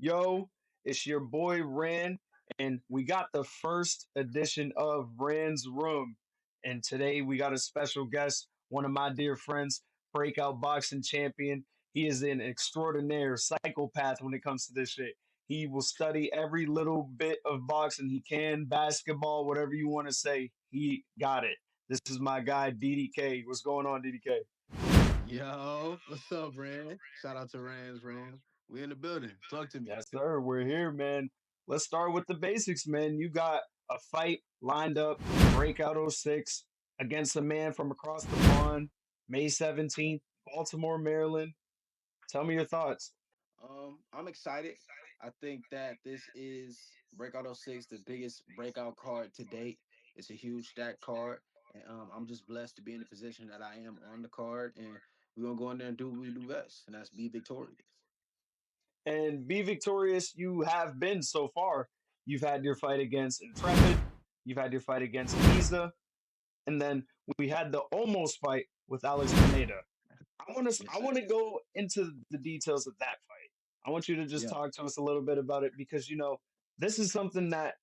Yo, it's your boy Ran, and we got the first edition of Ran's Room. And today we got a special guest, one of my dear friends, Breakout boxing champion. He is an extraordinaire psychopath when it comes to this shit. He will study every little bit of boxing he can, basketball, whatever you want to say. He got it. This is my guy, DDK. What's going on, DDK? Yo, what's up, Ran? Shout out to Rams. We in the building. Talk to me. Yes, sir. We're here, man. Let's start with the basics, man. You got a fight lined up, Breakout '06 against a man from across the pond, May 17th, Baltimore, Maryland. Tell me your thoughts. I'm excited. I think that this is Breakout '06, the biggest breakout card to date. It's a huge stack card, and I'm just blessed to be in the position that I am on the card, and we're gonna go in there and do what we do best, and that's be victorious. And be victorious you have been so far. You've had your fight against Intrepid, you've had your fight against Visa, and then we had the almost fight with Alex Pineda. Yes, I sir. want to go into the details of that fight. I want you to just Yeah. talk to us a little bit about it because this is something that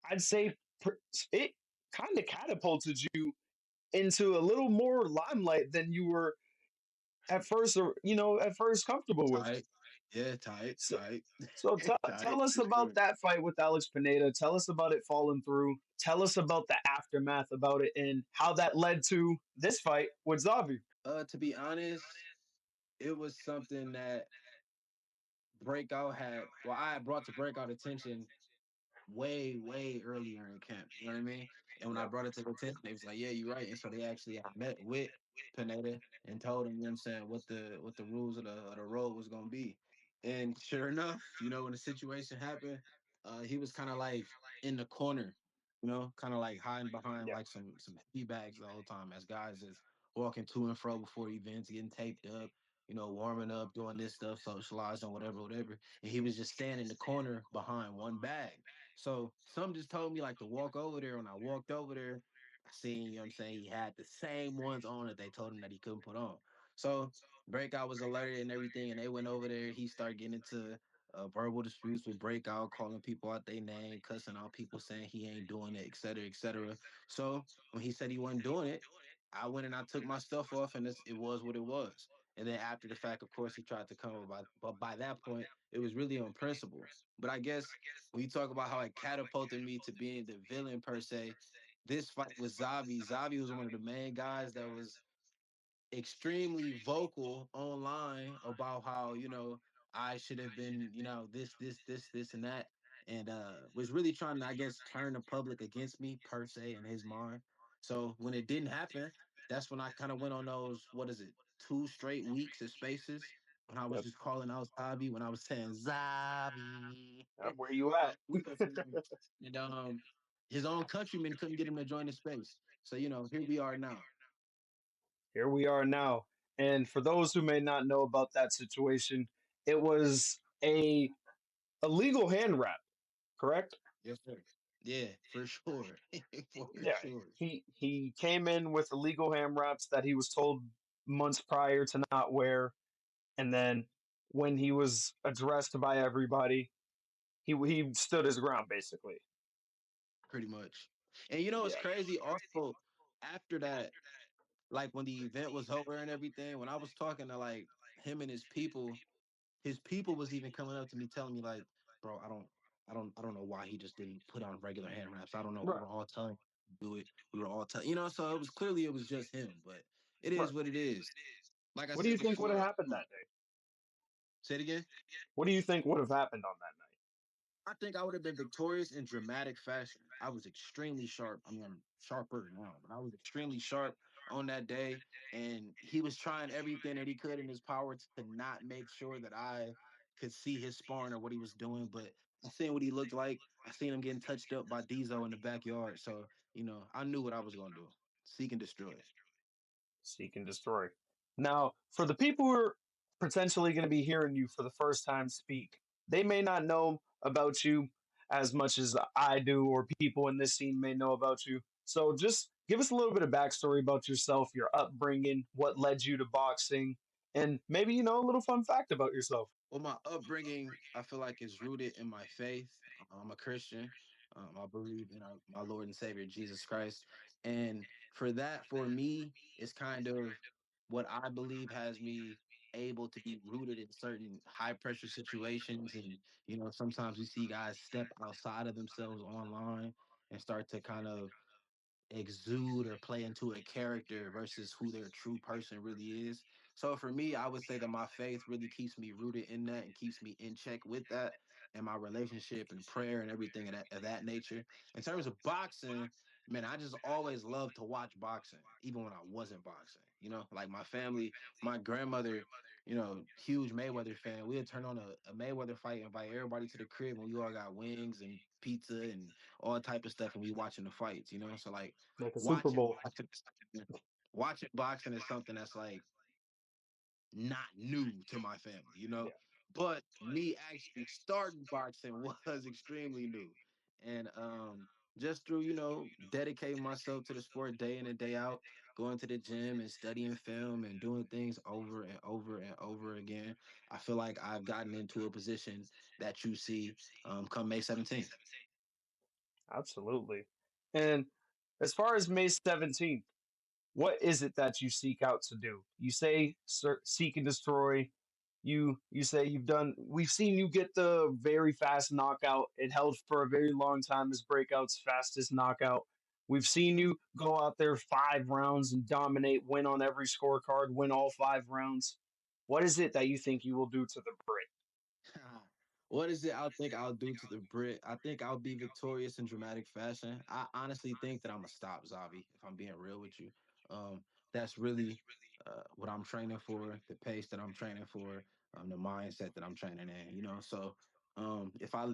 I'd say it kind of catapulted you into a little more limelight than you were at first, or at first comfortable with. Tight. Yeah, tight, So, tight, tell tight us for about sure. that fight with Alex Pineda. Tell us about it falling through. Tell us about the aftermath about it and how that led to this fight with Xavi. To be honest, it was something that Breakout had, well, I had brought to Breakout attention way earlier in camp. You know what I mean? And when I Yep. brought it to the attention, they was like, "Yeah, you're right." And so they actually had met with Pineda and told him, you know what I'm saying, what the rules of the road was gonna be. And sure enough, when the situation happened, he was kind of like in the corner, kind of like hiding behind Yep. like some heavy bags the whole time as guys is walking to and fro before events, getting taped up, warming up, doing this stuff, socializing, whatever. And he was just standing in the corner behind one bag. So some just told me like to walk over there. When I walked over there, I seen, you know what I'm saying, he had the same ones on that they told him that he couldn't put on. So Breakout was alerted and everything, and they went over there. He started getting into verbal disputes with Breakout, calling people out their name, cussing out people, saying he ain't doing it, etc., etc. So when he said he wasn't doing it, I went and I took my stuff off, and it was what it was. And then after the fact, of course, he tried to come about, but by that point, it was really on principle. But I guess when you talk about how it catapulted me to being the villain per se, this fight with Xavi was one of the main guys that was extremely vocal online about how I should have been this and that, and was really trying to, I guess, turn the public against me per se in his mind. So when it didn't happen, that's when I kind of went on those, what is it, 2 straight weeks of spaces when I was Yep. just calling out Zabi, when I was saying Zabi. Yep. Where you at? And his own countrymen couldn't get him to join the space. So here we are now. Here we are now. And for those who may not know about that situation, it was a illegal hand wrap, correct? Yes, sir. Yeah, for sure. For Yeah. sure. He came in with illegal hand wraps that he was told months prior to not wear, and then when he was addressed by everybody, he stood his ground basically. Pretty much. And it's Yeah. crazy. Also, after that, like when the event was over and everything, when I was talking to like him and his people was even coming up to me telling me like, bro, I don't know why he just didn't put on regular hand wraps. I don't know. We Right. were all telling him to do it. We were all telling, so it was clearly it was just him, but it Right. is what it is. Like I What do you said think would have before, happened that day? say it again. What do you think would have happened on that night? I think I would have been victorious in dramatic fashion. I was extremely sharp. I mean, I'm sharper now, but I was extremely sharp on that day. And he was trying everything that he could in his power to not make sure that I could see his sparring or what he was doing. But I seen what he looked like. I seen him getting touched up by Diesel in the backyard. So, I knew what I was going to do. Seek and destroy. Seek and destroy. Now, for the people who are potentially going to be hearing you for the first time speak, they may not know about you as much as I do, or people in this scene may know about you. So just give us a little bit of backstory about yourself, your upbringing, what led you to boxing, and maybe, a little fun fact about yourself. Well, my upbringing, I feel like is rooted in my faith. I'm a Christian. I believe in my Lord and Savior Jesus Christ, and for that, for me, it's kind of what I believe has me able to be rooted in certain high pressure situations. And sometimes we see guys step outside of themselves online and start to kind of exude or play into a character versus who their true person really is. So for me, I would say that my faith really keeps me rooted in that and keeps me in check with that, and my relationship and prayer and everything of that nature. In terms of boxing, man, I just always loved to watch boxing, even when I wasn't boxing. Like my family, my grandmother, huge Mayweather fan. We would turn on a Mayweather fight, invite everybody to the crib, and we all got wings and pizza and all type of stuff, and we watching the fights. So like Like a Super watching Bowl. boxing, watching boxing is something that's like not new to my family, Yeah. but me actually starting boxing was extremely new. And just through, dedicating myself to the sport day in and day out, going to the gym and studying film and doing things over and over and over again, I feel like I've gotten into a position that you see come May 17th. Absolutely. And as far as May 17th, what is it that you seek out to do? You say seek and destroy. You say you've done. We've seen you get the very fast knockout. It held for a very long time as Breakout's fastest knockout. We've seen you go out there 5 rounds and dominate, win on every scorecard, win all 5 rounds. What is it that you think you will do to the Brit? What is it I think I'll do to the Brit? I think I'll be victorious in dramatic fashion. I honestly think that I'm gonna stop Xavi, if I'm being real with you. That's really what I'm training for, the pace that I'm training for, the mindset that I'm training in. So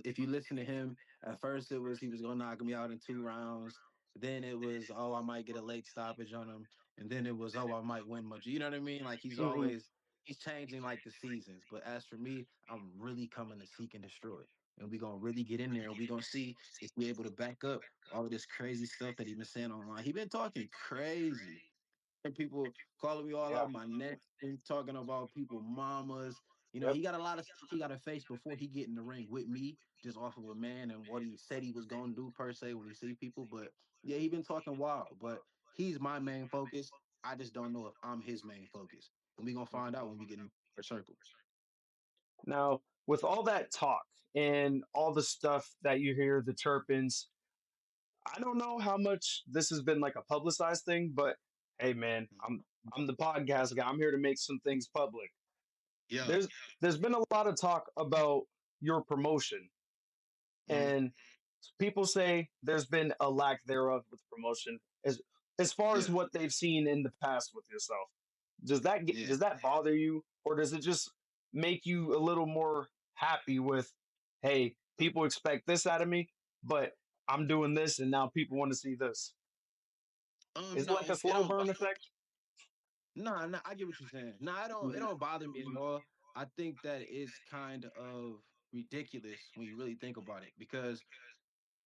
if you listen to him, at first it was he was gonna knock me out in 2 rounds. Then it was, oh, I might get a late stoppage on him, and then it was, oh, I might win much. You know what I mean? Like Mhm. he's changing like the seasons. But as for me, I'm really coming to seek and destroy. And we're gonna really get in there and we're gonna see if we're able to back up all of this crazy stuff that he been saying online. He been talking crazy. And people calling me all Yeah. out my neck and talking about people mamas. Yep. He got a lot of stuff he got to face before he get in the ring with me, just off of a man and what he said he was gonna do per se when he see people. But yeah, he been talking wild. But he's my main focus. I just don't know if I'm his main focus. And we gonna find out when we get in our circle. Now, with all that talk and all the stuff that you hear, the Turpins, I don't know how much this has been like a publicized thing, but hey, man, I'm the podcast guy. I'm here to make some things public. Yeah. There's there's been a lot of talk about your promotion, Mhm. and people say there's been a lack thereof with promotion as far as Yeah. what they've seen in the past with yourself. Yeah. Does that bother you, or does it just make you a little more happy with, hey, people expect this out of me, but I'm doing this, and now people want to see this? Is it like a No, it slow don't. burn effect? Nah, nah, I get what you're saying. Nah, it Mhm. don't bother me at all. I think that it's kind of ridiculous when you really think about it because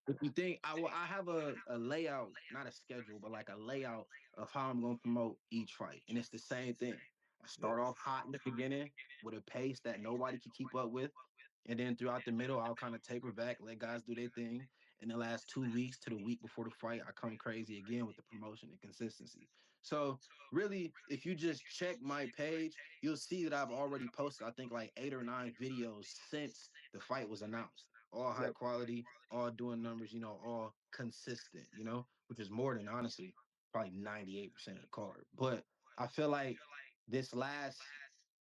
if you think I have a layout, not a schedule, but like a layout of how I'm gonna promote each fight. And it's the same thing. I Yeah. start off hot in the beginning with a pace that nobody can keep up with. And then throughout the middle, I'll kind of taper back, let guys do their thing. In the last 2 weeks to the week before the fight, I come crazy again with the promotion and consistency. So really, if you just check my page, you'll see that I've already posted, I think, like 8 or 9 videos since the fight was announced. All high Yep. quality, all doing numbers, all consistent, which is more than honestly probably 98% of the card. But I feel like this last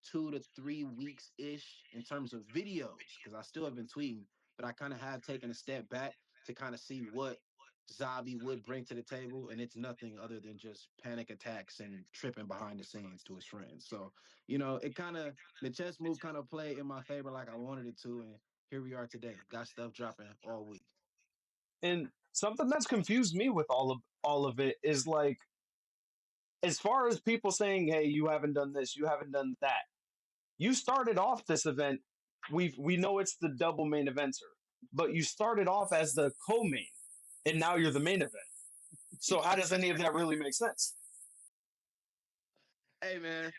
2 to 3 weeks ish in terms of videos, because I still have been tweeting, but I kind of have taken a step back to kind of see what Zabi would bring to the table, and it's nothing other than just panic attacks and tripping behind the scenes to his friends. So, it kind of the chess move kind of played in my favor like I wanted it to, and here we are today. Got stuff dropping all week. And something that's confused me with all of it is like, as far as people saying, "Hey, you haven't done this, you haven't done that." You started off this event. We know it's the double main eventer, but you started off as the co-main, and now you're the main event. So how does any of that really make sense? Hey man,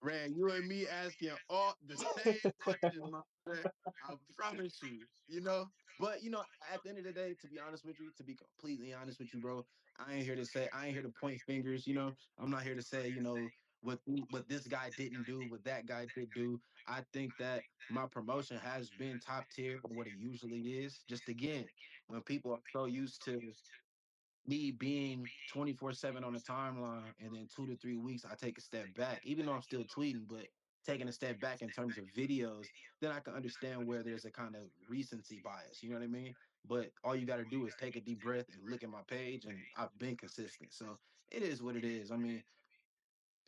Rand, you and me asking all the same question, my friend. I promise you, But at the end of the day, to be honest with you, to be completely honest with you, bro, I ain't here to point fingers. I'm not here to say, what this guy didn't do, what that guy did do. I think that my promotion has been top tier for what it usually is. Just again, when people are so used to me being 24/7 on the timeline, and then 2 to 3 weeks I take a step back, even though I'm still tweeting, but taking a step back in terms of videos, then I can understand where there's a kind of recency bias. You know what I mean? But all you got to do is take a deep breath and look at my page, and I've been consistent. So it is what it is. I mean,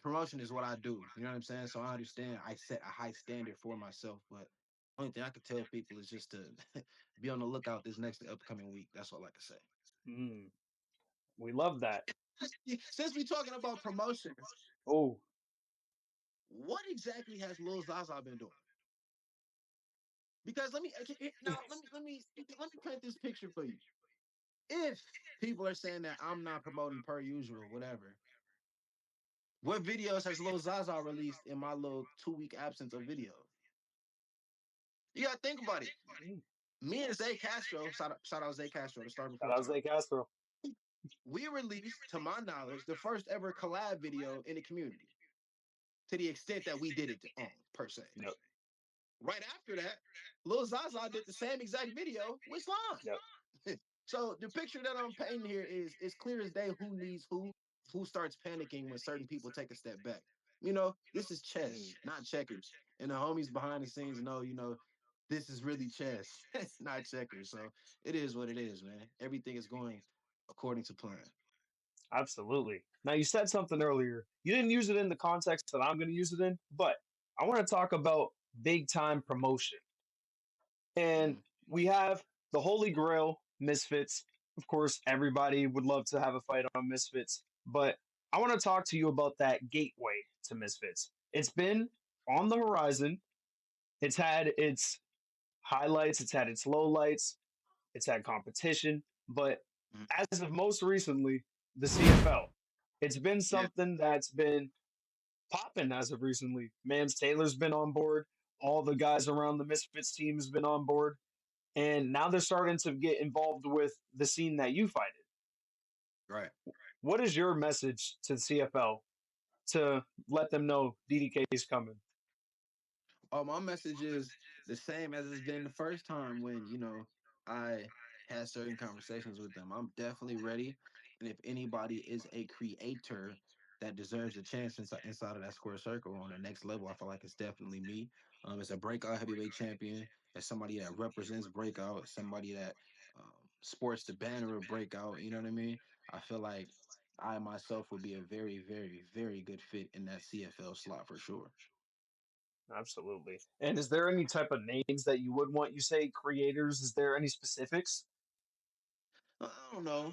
promotion is what I do. You know what I'm saying? So I understand I set a high standard for myself, but only thing I could tell people is just to be on the lookout this next upcoming week. That's all I can say. Mm, we love that. Since we're talking about promotion, Oh, what exactly has Lil Zaza been doing? Because let me paint this picture for you. If people are saying that I'm not promoting per usual, whatever, what videos has Lil Zaza released in my little 2 week absence of video? You gotta think about it. mm, Me and Zay Castro, shout out Zay Castro, the star shout before out time. Zay Castro. We released, to my knowledge, the first ever collab video in the community. To the extent that we did it per se. Yep, Right after that, Lil Zaza did the same exact video with Slime. yep. So the picture that I'm painting here is it's clear as day who starts panicking when certain people take a step back. This is Mm, chess, not checkers. And the homies behind the scenes know, this is really chess, not checkers. So it is what it is, man. Everything is going according to plan. absolutely. Now, you said something earlier. You didn't use it in the context that I'm going to use it in, but I want to talk about big time promotion. And Mhm. we have the Holy Grail, Misfits. Of course, everybody would love to have a fight on Misfits, but I want to talk to you about that gateway to Misfits. It's been on the horizon. It's had its highlights, it's had its lowlights, it's had competition, but Mhm. as of most recently, the CFL. It's been Yeah, something that's been popping as of recently. Mans Taylor's been on board. All the guys around the Misfits team has been on board. And now they're starting to get involved with the scene that you fight right. in. What is your message to the CFL to let them know DDK is coming? Oh, my message is the same as it's been the first time when, I had certain conversations with them. I'm definitely ready. And if anybody is a creator that deserves a chance inside of that square circle on the next level, I feel like it's definitely me. As a breakout heavyweight champion, as somebody that represents breakout, as somebody that sports the banner of breakout, you know what I mean? I feel like I myself would be a very, very, very good fit in that CFL slot for sure. Absolutely. And is there any type of names that you would want you say creators? Is there any specifics? I don't know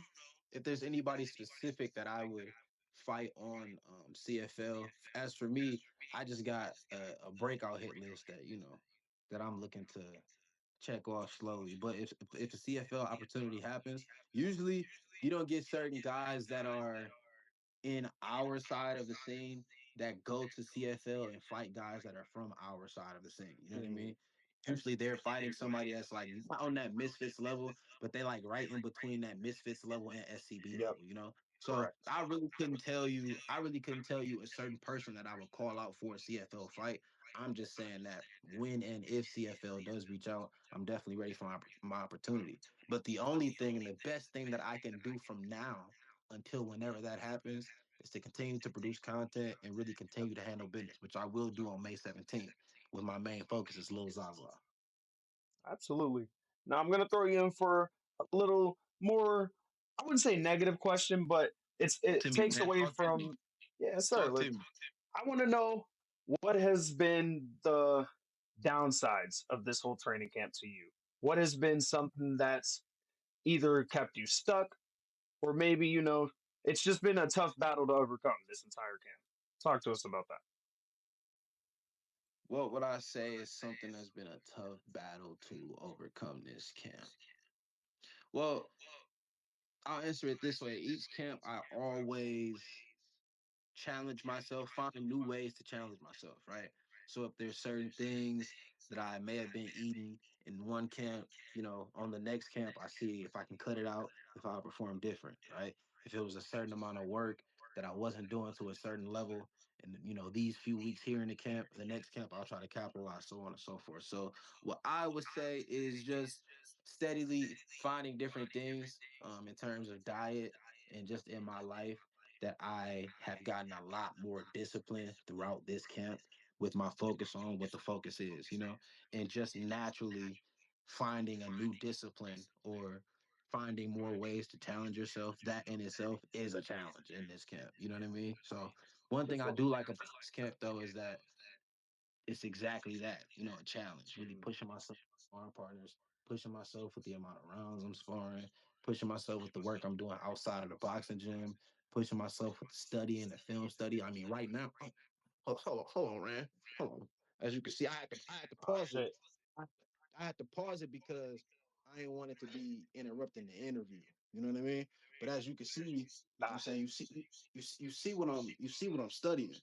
if there's anybody specific that I would fight on CFL. As for me, I just got a breakout hit list that that I'm looking to check off slowly. But if a CFL opportunity happens, usually you don't get certain guys that are in our side of the scene that go to CFL and fight guys that are from our side of the scene. You know what I Mm, mean? Usually they're fighting somebody that's like not on that misfits level, but they like right in between that misfits level and SCB yep, level. So correct. I really couldn't tell you a certain person that I would call out for a CFL fight. I'm just saying that when and if CFL does reach out, I'm definitely ready for my opportunity. But the only thing and the best thing that I can do from now until whenever that happens is to continue to produce content and really continue to handle business, which I will do on May 17th with my main focus is Lil Zaza. Absolutely. Now I'm going to throw you in for a little more, I wouldn't say negative question, but it To me, takes man. away Talk to me. from, yeah, sir. Talk to me. I want to know what has been the downsides of this whole training camp to you? What has been something that's either kept you stuck or maybe, it's just been a tough battle to overcome this entire camp? Talk to us about that. What would I say is something that's been a tough battle to overcome this camp? Well, I'll answer it this way. Each camp, I always challenge myself, find new ways to challenge myself, right? So if there's certain things that I may have been eating in one camp, on the next camp, I see if I can cut it out, if I perform different, right? If it was a certain amount of work that I wasn't doing to a certain level, and these few weeks here in the camp, the next camp, I'll try to capitalize, so on and so forth. So what I would say is just steadily finding different things in terms of diet and just in my life that I have gotten a lot more discipline throughout this camp with my focus on what the focus is, and just naturally finding a new discipline or finding more ways to challenge yourself. That in itself is a challenge in this camp. You know what I mean? So one For thing I sure. do like about this camp though is that it's exactly that, a challenge, really Mhm. pushing myself, sparring partners, pushing myself with the amount of rounds I'm sparring, pushing myself with the work I'm doing outside of the boxing gym, pushing myself with the study and the film study. I mean, right now, hold on, man. Hold on. As you can see, I had to Oh pause it. shit. I, I had to pause it because I didn't want it to be interrupting the interview. You know what I mean? But as you can see, I'm Nah. saying you see what I'm studying.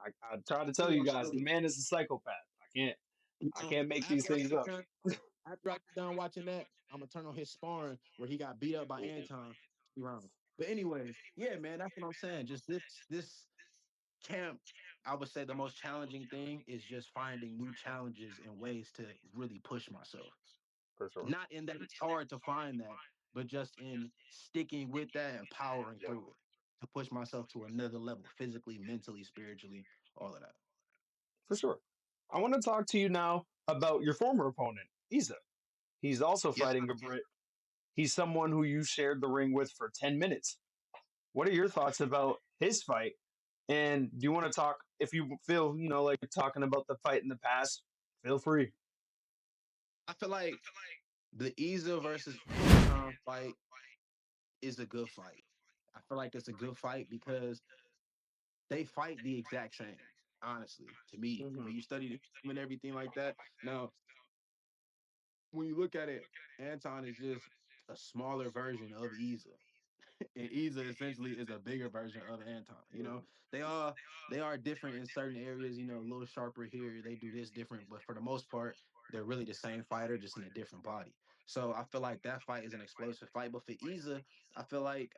I try to See tell what you I'm guys, the studying. man is a psychopath. I can't make these After I things get up. done, after I get done watching that, I'm gonna turn on his sparring where he got beat up by Anton 2 rounds. But anyways, yeah, man, that's what I'm saying. Just this camp, I would say the most challenging thing is just finding new challenges and ways to really push myself. For sure. Not in that it's hard to find that, but just in sticking with that and powering Yeah, through it to push myself to another level, physically, mentally, spiritually, all of that. for sure. I want to talk to you now about your former opponent, Isa. He's also Yes, fighting a Brit. He's someone who you shared the ring with for 10 minutes. What are your thoughts about his fight? And do you want to talk, if you feel, like talking about the fight in the past, feel free. I feel like the Isa versus Anton fight is a good fight. I feel like it's a good fight because they fight the exact same. Honestly, to me, Hmm. when you study the game and everything like that. Now, when you look at it, Anton is just a smaller version of Isa. And Isa essentially is a bigger version of Anton. They are they are different in certain areas. A little sharper here. They do this different, but for the most part, they're really the same fighter, just in a different body. So I feel like that fight is an explosive fight. But for Isa, I feel like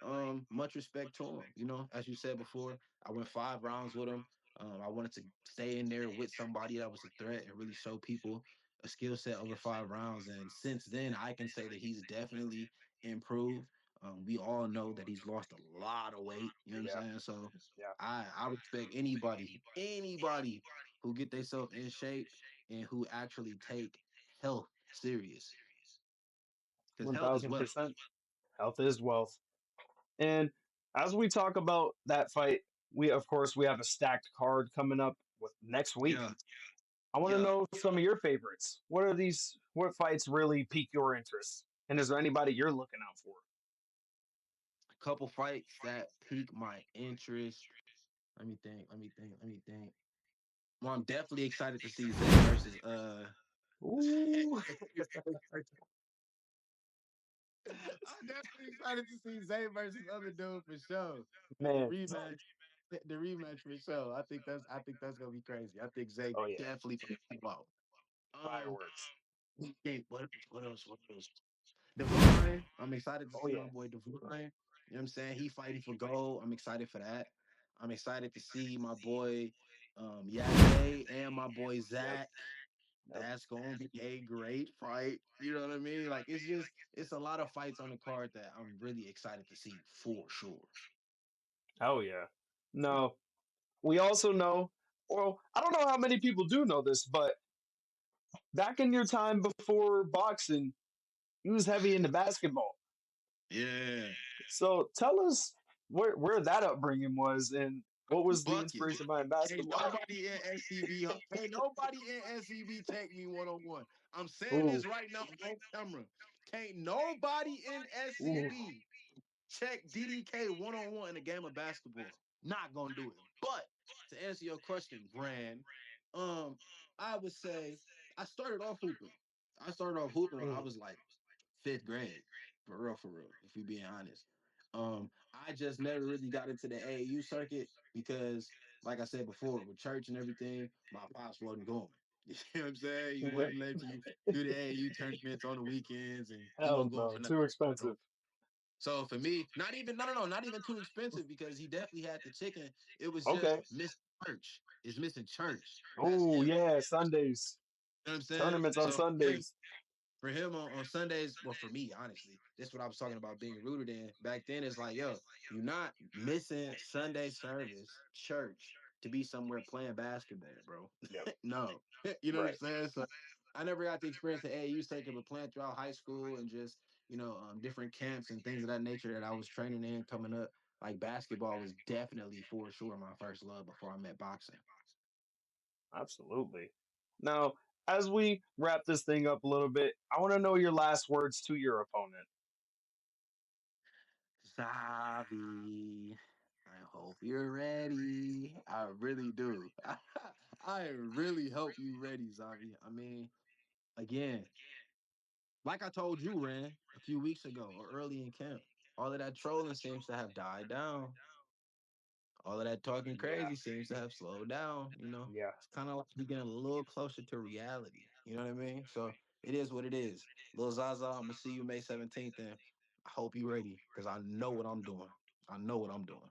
much respect to him. As you said before, I went 5 rounds with him. I wanted to stay in there with somebody that was a threat and really show people a skill set over 5 rounds. And since then, I can say that he's definitely improved. We all know that he's lost a lot of weight. You know what I'm Yeah, saying? So yeah, I respect anybody who get themselves in shape and who actually take health serious because health is wealth. 1000%. Health is wealth. And as we talk about that fight, of course, we have a stacked card coming up with next week. Yeah, I want to yeah. know some of your favorites. What fights really pique your interest? And is there anybody you're looking out for? A couple fights that pique my interest. Let me think. Let me think. Let me think. Well, I'm definitely excited to see Zay versus Ooh, I'm definitely excited to see Zay versus other dude for sure. The man. rematch, the rematch for sure. I think that's gonna be crazy. I think Zay Oh, yeah. definitely come out. Um, Fireworks. okay, what else? What else? Divine. I'm excited to Oh, see my yeah. boy Divine. You know what I'm saying? He fighting for gold. I'm excited for that. I'm excited to see my boy Yale and my boy Yep. Zach. Yep. That's gonna be a great fight. You know what I mean? Like it's a lot of fights on the card that I'm really excited to see for sure. Oh, yeah. No, we also know, well, I don't know how many people do know this, but back in your time before boxing, he was heavy into basketball. Yeah. So tell us where that upbringing was and what was the Bucket. inspiration behind Ain't basketball. nobody in SCB. Ain't nobody in SCB take me 1-on-1. I'm saying Ooh, this right now on camera. Can't nobody in ooh. SCB check DDK 1-on-1 in a game of basketball. Not gonna do it. But to answer your question, Brand, um, I would say I started off hooping. I started off hooping when I Mm. was like fifth grade, for real, if we being honest. I just never really got into the AAU circuit because, like I said before, with church and everything, my pops wasn't going. You know what I'm saying? He wouldn't let you do the AAU tournaments on the weekends, and he Hell wasn't going no, for too nothing. expensive. So for me, not even no, not even too expensive because he definitely had the chicken. It was just Okay. missing church. It's missing church. That's Oh it. yeah, Sundays. You know what I'm saying? Tournaments on So Sundays. for him on Sundays, well, for me, honestly, that's what I was talking about being rooted in. Back then, it's like, yo, you're not missing Sunday service, church, to be somewhere playing basketball, bro. Yep. No. You know what I'm Right. saying? So I never got to experience the AAU circuit, but playing throughout high school and just, different camps and things of that nature that I was training in coming up, like basketball was definitely for sure my first love before I met boxing. Absolutely. Now, as we wrap this thing up a little bit, I want to know your last words to your opponent. Xavi, I hope you're ready. I really do. I really hope you ready, Xavi. I mean, again, like I told you, Ran, a few weeks ago or early in camp, all of that trolling seems to have died down. All of that talking Yeah. crazy seems to have slowed down. Yeah. It's kind of like we getting a little closer to reality. You know what I mean? So it is what it is. Lil Zaza, I'm gonna see you May 17th, and I hope you ready because I know what I'm doing. I know what I'm doing.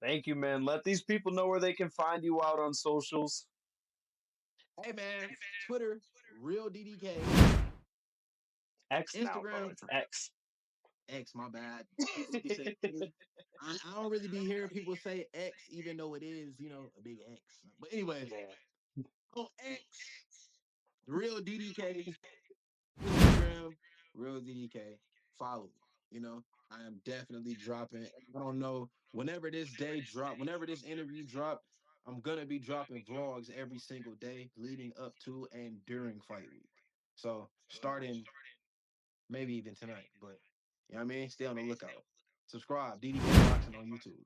Thank you, man. Let these people know where they can find you out on socials. Hey man, Twitter, real DDK, X now, bro. Instagram, It's X. X, my bad. People say I don't really be hearing people say X, even though it is, a big X. But anyways, Yeah. on X, real DDK, Instagram, real DDK. Follow me. I am definitely dropping. I don't know whenever this day drop, whenever this interview drop, I'm gonna be dropping vlogs every single day leading up to and during fight week. So starting maybe even tonight, but you know what I mean? Stay on the lookout. Subscribe, DDK Boxing on YouTube.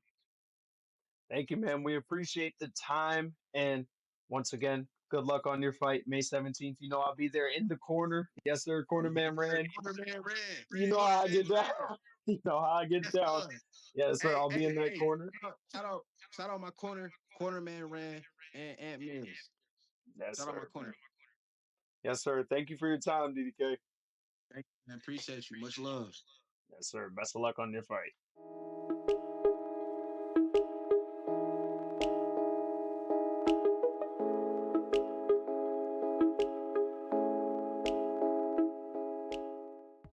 Thank you, man. We appreciate the time. And once again, good luck on your fight, May 17th. You know, I'll be there in the corner. Yes, sir. Corner Yes, man sir. ran. Cornerman ran. You know how I Cornerman get down. ran. You know how I get Yes, down. sir. Yes, sir. Hey, I'll be hey, in that hey. corner. Shout out my cornerman ran and Ant Mills. Yes, Shout out my sir. corner. Yes, sir. Thank you for your time, DDK. Thank you, man. Appreciate you. Much love. Yes, sir. Best of luck on your fight.